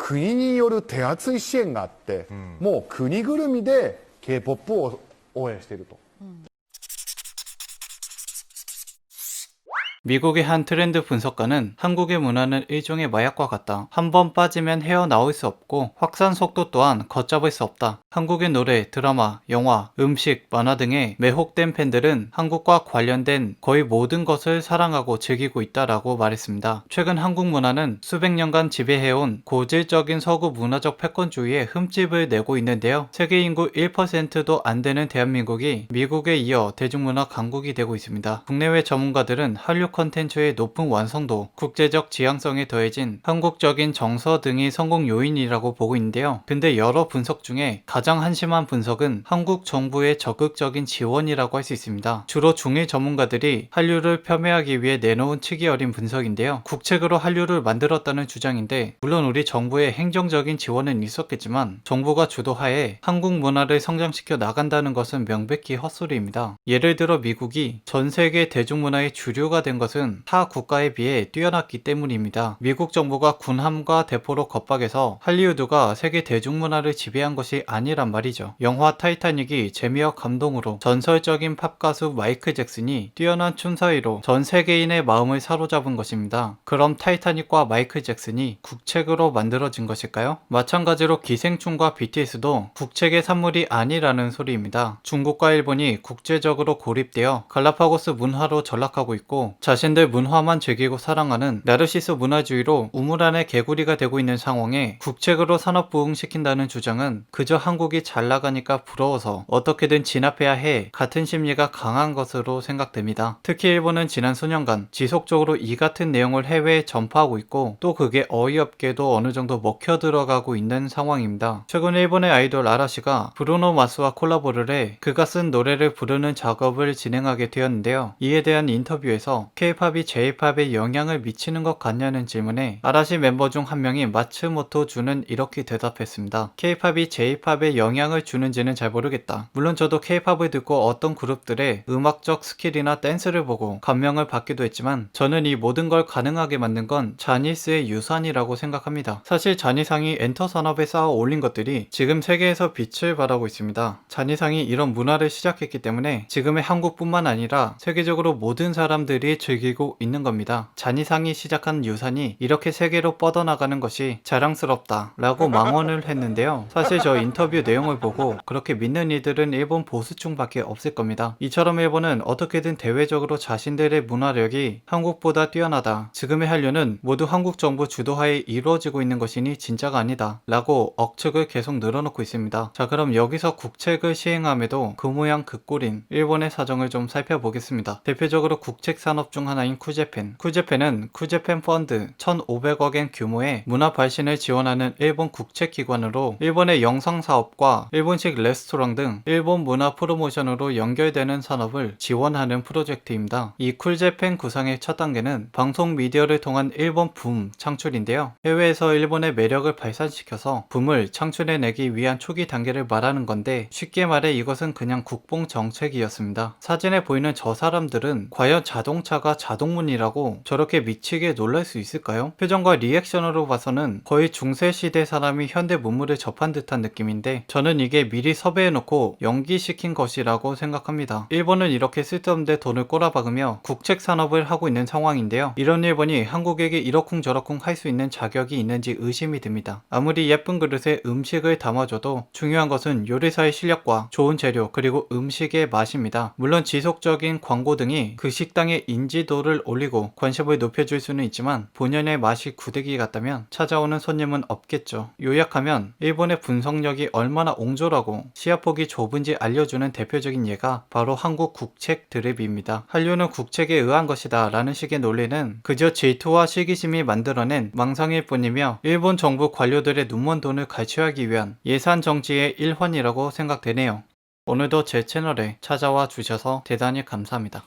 国による手厚い支援があって、もう国ぐるみで K-POP を応援していると。 미국의 한 트렌드 분석가는 한국의 문화는 일종의 마약과 같다. 한 번 빠지면 헤어나올 수 없고 확산 속도 또한 걷잡을 수 없다. 한국의 노래, 드라마, 영화, 음식, 만화 등에 매혹된 팬들은 한국과 관련된 거의 모든 것을 사랑하고 즐기고 있다라고 말했습니다. 최근 한국 문화는 수백 년간 지배해온 고질적인 서구 문화적 패권주의에 흠집을 내고 있는데요. 세계 인구 1%도 안 되는 대한민국이 미국에 이어 대중문화 강국이 되고 있습니다. 국내외 전문가들은 한류 컨텐츠의 높은 완성도, 국제적 지향성에 더해진 한국적인 정서 등이 성공 요인이라고 보고 있는데요. 근데 여러 분석 중에 가장 한심한 분석은 한국 정부의 적극적인 지원이라고 할 수 있습니다. 주로 중일 전문가들이 한류를 폄훼하기 위해 내놓은 치기 어린 분석인데요. 국책으로 한류를 만들었다는 주장인데, 물론 우리 정부의 행정적인 지원은 있었겠지만 정부가 주도하에 한국 문화를 성장시켜 나간다는 것은 명백히 헛소리입니다. 예를 들어 미국이 전 세계 대중문화의 주류가 된 것은 타 국가에 비해 뛰어났기 때문입니다. 미국 정부가 군함과 대포로 겁박해서 할리우드가 세계 대중문화를 지배한 것이 아니란 말이죠. 영화 타이타닉이 재미와 감동으로, 전설적인 팝 가수 마이클 잭슨이 뛰어난 춤사위로 전 세계인의 마음을 사로잡은 것입니다. 그럼 타이타닉과 마이클 잭슨이 국책으로 만들어진 것일까요? 마찬가지로 기생충과 BTS도 국책의 산물이 아니라는 소리입니다. 중국과 일본이 국제적으로 고립되어 갈라파고스 문화로 전락하고 있고, 자신들 문화만 즐기고 사랑하는 나르시스 문화주의로 우물 안의 개구리가 되고 있는 상황에 국책으로 산업 부흥시킨다는 주장은 그저 한국이 잘 나가니까 부러워서 어떻게든 진압해야 해 같은 심리가 강한 것으로 생각됩니다. 특히 일본은 지난 수년간 지속적으로 이 같은 내용을 해외에 전파하고 있고, 또 그게 어이없게도 어느 정도 먹혀 들어가고 있는 상황입니다. 최근 일본의 아이돌 아라시가 브루노 마스와 콜라보를 해 그가 쓴 노래를 부르는 작업을 진행하게 되었는데요. 이에 대한 인터뷰에서 K-팝이 J-팝에 영향을 미치는 것 같냐는 질문에 아라시 멤버 중 한 명이 마츠모토 주는 이렇게 대답했습니다. K-팝이 J-팝에 영향을 주는지는 잘 모르겠다. 물론 저도 K-팝을 듣고 어떤 그룹들의 음악적 스킬이나 댄스를 보고 감명을 받기도 했지만, 저는 이 모든 걸 가능하게 만든 건 자니스의 유산이라고 생각합니다. 사실 자니상이 엔터 산업에 쌓아 올린 것들이 지금 세계에서 빛을 발하고 있습니다. 자니상이 이런 문화를 시작했기 때문에 지금의 한국뿐만 아니라 세계적으로 모든 사람들이 즐기고 있는 겁니다. 자니상이 시작한 유산이 이렇게 세계로 뻗어나가는 것이 자랑스럽다 라고 망언을 했는데요. 사실 저 인터뷰 내용을 보고 그렇게 믿는 이들은 일본 보수층 밖에 없을 겁니다. 이처럼 일본은 어떻게든 대외적으로 자신들의 문화력이 한국보다 뛰어나다, 지금의 한류는 모두 한국 정부 주도하에 이루어지고 있는 것이니 진짜가 아니다 라고 억측을 계속 늘어놓고 있습니다. 자, 그럼 여기서 국책을 시행함에도 그 모양 그 꼴인 일본의 사정을 좀 살펴보겠습니다. 대표적으로 국책 산업 중 하나인 쿠제펜. 쿠제펜은 쿠제펜 펀드 1,500억엔 규모의 문화 발신을 지원하는 일본 국책기관으로 일본의 영상사업과 일본식 레스토랑 등 일본 문화 프로모션으로 연결되는 산업을 지원하는 프로젝트입니다. 이 쿨제펜 구상의 첫 단계는 방송 미디어를 통한 일본 붐 창출인데요. 해외에서 일본의 매력을 발산시켜서 붐을 창출해내기 위한 초기 단계를 말하는 건데, 쉽게 말해 이것은 그냥 국뽕 정책이었습니다. 사진에 보이는 저 사람들은 과연 자동차가 자동문이라고 저렇게 미치게 놀랄 수 있을까요? 표정과 리액션으로 봐서는 거의 중세시대 사람이 현대 문물을 접한 듯한 느낌인데, 저는 이게 미리 섭외해놓고 연기시킨 것이라고 생각합니다. 일본은 이렇게 쓸데없는데 돈을 꼬라박으며 국책 산업을 하고 있는 상황인데요. 이런 일본이 한국에게 이러쿵저러쿵 할 수 있는 자격이 있는지 의심이 듭니다. 아무리 예쁜 그릇에 음식을 담아줘도 중요한 것은 요리사의 실력과 좋은 재료, 그리고 음식의 맛입니다. 물론 지속적인 광고 등이 그 식당의 인지도를 올리고 관심을 높여줄 수는 있지만, 본연의 맛이 구데기 같다면 찾아오는 손님은 없겠죠. 요약하면 일본의 분석력이 얼마나 옹졸하고 시야폭이 좁은지 알려주는 대표적인 예가 바로 한국 국책 드립입니다. 한류는 국책에 의한 것이다 라는 식의 논리는 그저 질투와 시기심이 만들어낸 망상일 뿐이며, 일본 정부 관료들의 눈먼 돈을 갈취하기 위한 예산 정치의 일환이라고 생각되네요. 오늘도 제 채널에 찾아와 주셔서 대단히 감사합니다.